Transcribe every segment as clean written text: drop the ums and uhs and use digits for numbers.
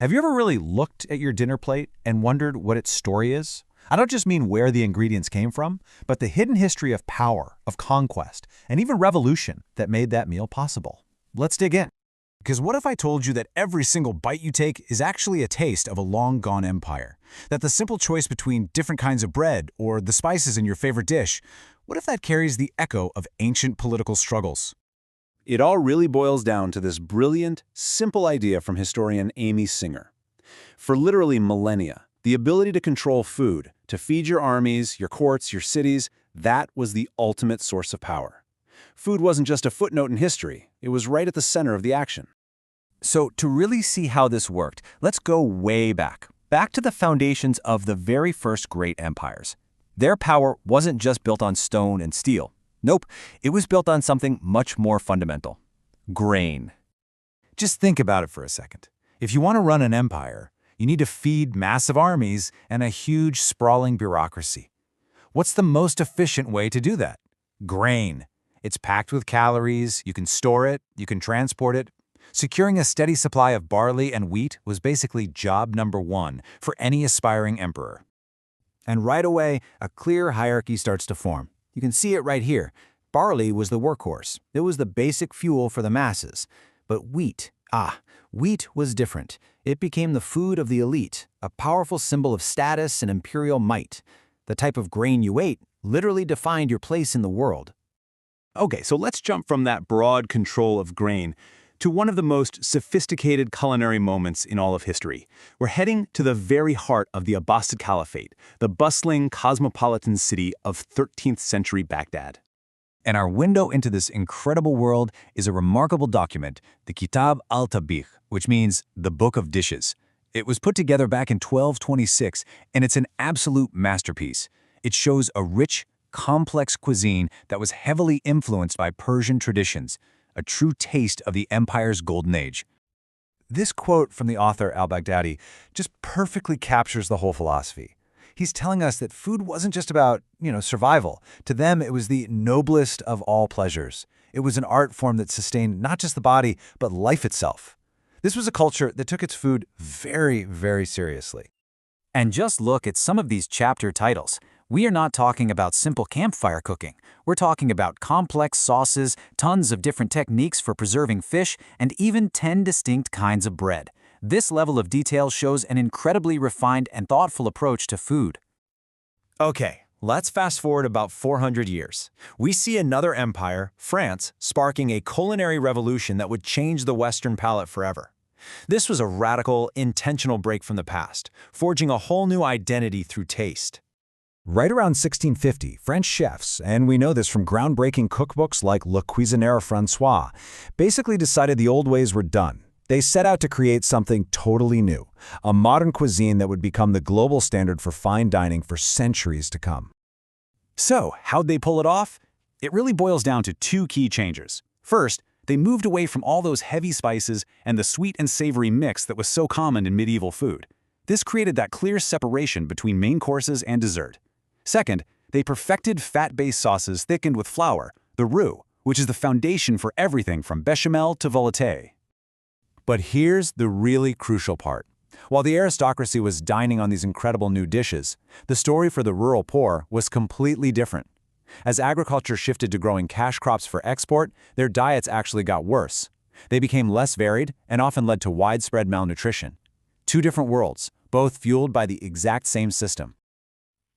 Have you ever really looked at your dinner plate and wondered what its story is? I don't just mean where the ingredients came from, but the hidden history of power, of conquest, and even revolution that made that meal possible. Let's dig in. Because what if I told you that every single bite you take is actually a taste of a long-gone empire? That the simple choice between different kinds of bread or the spices in your favorite dish, what if that carries the echo of ancient political struggles? It all really boils down to this brilliant, simple idea from historian Amy Singer. For literally millennia, the ability to control food, to feed your armies, your courts, your cities, that was the ultimate source of power. Food wasn't just a footnote in history, it was right at the center of the action. So to really see how this worked, let's go way back to the foundations of the very first great empires. Their power wasn't just built on stone and steel. Nope, it was built on something much more fundamental: grain. Just think about it for a second. If you want to run an empire, you need to feed massive armies and a huge, sprawling bureaucracy. What's the most efficient way to do that? Grain. It's packed with calories, you can store it, you can transport it. Securing a steady supply of barley and wheat was basically job number one for any aspiring emperor. And right away, a clear hierarchy starts to form. You can see it right here. Barley was the workhorse. It was the basic fuel for the masses. But wheat was different. It became the food of the elite, a powerful symbol of status and imperial might. The type of grain you ate literally defined your place in the world. Okay, so let's jump from that broad control of grain to one of the most sophisticated culinary moments in all of history. We're heading to the very heart of the Abbasid Caliphate, the bustling, cosmopolitan city of 13th century Baghdad. And our window into this incredible world is a remarkable document, the Kitab al-Tabikh, which means the Book of Dishes. It was put together back in 1226, and it's an absolute masterpiece. It shows a rich, complex cuisine that was heavily influenced by Persian traditions, a true taste of the empire's golden age. This quote from the author al-Baghdadi just perfectly captures the whole philosophy. He's telling us that food wasn't just about, survival. To them, it was the noblest of all pleasures. It was an art form that sustained not just the body, but life itself. This was a culture that took its food very, very seriously. And just look at some of these chapter titles. We are not talking about simple campfire cooking. We're talking about complex sauces, tons of different techniques for preserving fish, and even 10 distinct kinds of bread. This level of detail shows an incredibly refined and thoughtful approach to food. Okay, let's fast forward about 400 years. We see another empire, France, sparking a culinary revolution that would change the Western palate forever. This was a radical, intentional break from the past, forging a whole new identity through taste. Right around 1650, French chefs, and we know this from groundbreaking cookbooks like Le Cuisinier François, basically decided the old ways were done. They set out to create something totally new, a modern cuisine that would become the global standard for fine dining for centuries to come. So, how'd they pull it off? It really boils down to two key changes. First, they moved away from all those heavy spices and the sweet and savory mix that was so common in medieval food. This created that clear separation between main courses and dessert. Second, they perfected fat-based sauces thickened with flour, the roux, which is the foundation for everything from bechamel to velouté. But here's the really crucial part. While the aristocracy was dining on these incredible new dishes, the story for the rural poor was completely different. As agriculture shifted to growing cash crops for export, their diets actually got worse. They became less varied and often led to widespread malnutrition. Two different worlds, both fueled by the exact same system.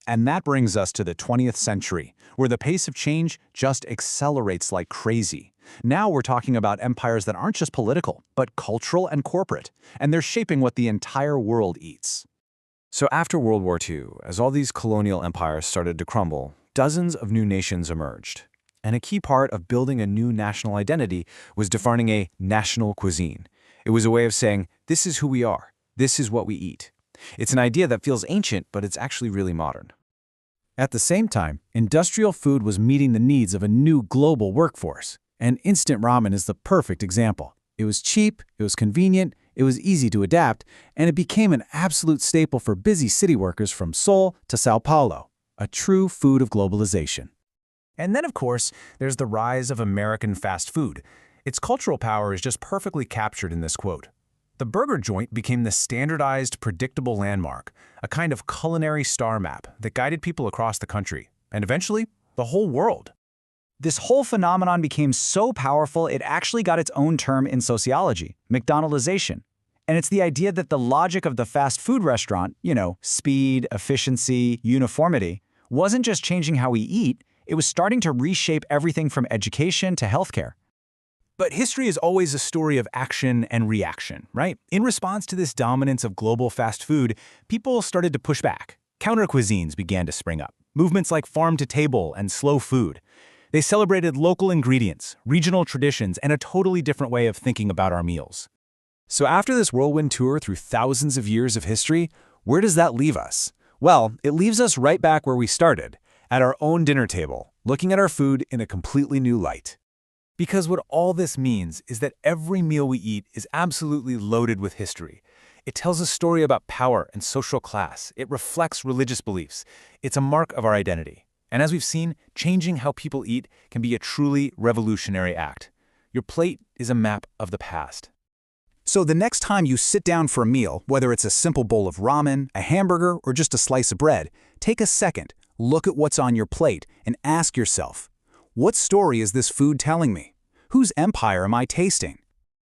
And that brings us to the 20th century, where the pace of change just accelerates like crazy. Now we're talking about empires that aren't just political, but cultural and corporate, and they're shaping what the entire world eats. So after World War II, as all these colonial empires started to crumble, dozens of new nations emerged. And a key part of building a new national identity was defining a national cuisine. It was a way of saying, this is who we are, this is what we eat. It's an idea that feels ancient, but it's actually really modern. At the same time, industrial food was meeting the needs of a new global workforce, and instant ramen is the perfect example. It was cheap, it was convenient, it was easy to adapt, and it became an absolute staple for busy city workers from Seoul to Sao Paulo, a true food of globalization. And then, of course, there's the rise of American fast food. Its cultural power is just perfectly captured in this quote. The burger joint became the standardized, predictable landmark, a kind of culinary star map that guided people across the country, and eventually, the whole world. This whole phenomenon became so powerful it actually got its own term in sociology, McDonaldization. And it's the idea that the logic of the fast food restaurant, speed, efficiency, uniformity, wasn't just changing how we eat, it was starting to reshape everything from education to healthcare. But history is always a story of action and reaction, right? In response to this dominance of global fast food, people started to push back. Counter cuisines began to spring up, movements like farm-to-table and slow food. They celebrated local ingredients, regional traditions, and a totally different way of thinking about our meals. So after this whirlwind tour through thousands of years of history, where does that leave us? Well, it leaves us right back where we started, at our own dinner table, looking at our food in a completely new light. Because what all this means is that every meal we eat is absolutely loaded with history. It tells a story about power and social class. It reflects religious beliefs. It's a mark of our identity. And as we've seen, changing how people eat can be a truly revolutionary act. Your plate is a map of the past. So the next time you sit down for a meal, whether it's a simple bowl of ramen, a hamburger, or just a slice of bread, take a second, look at what's on your plate, and ask yourself, what story is this food telling me? Whose empire am I tasting?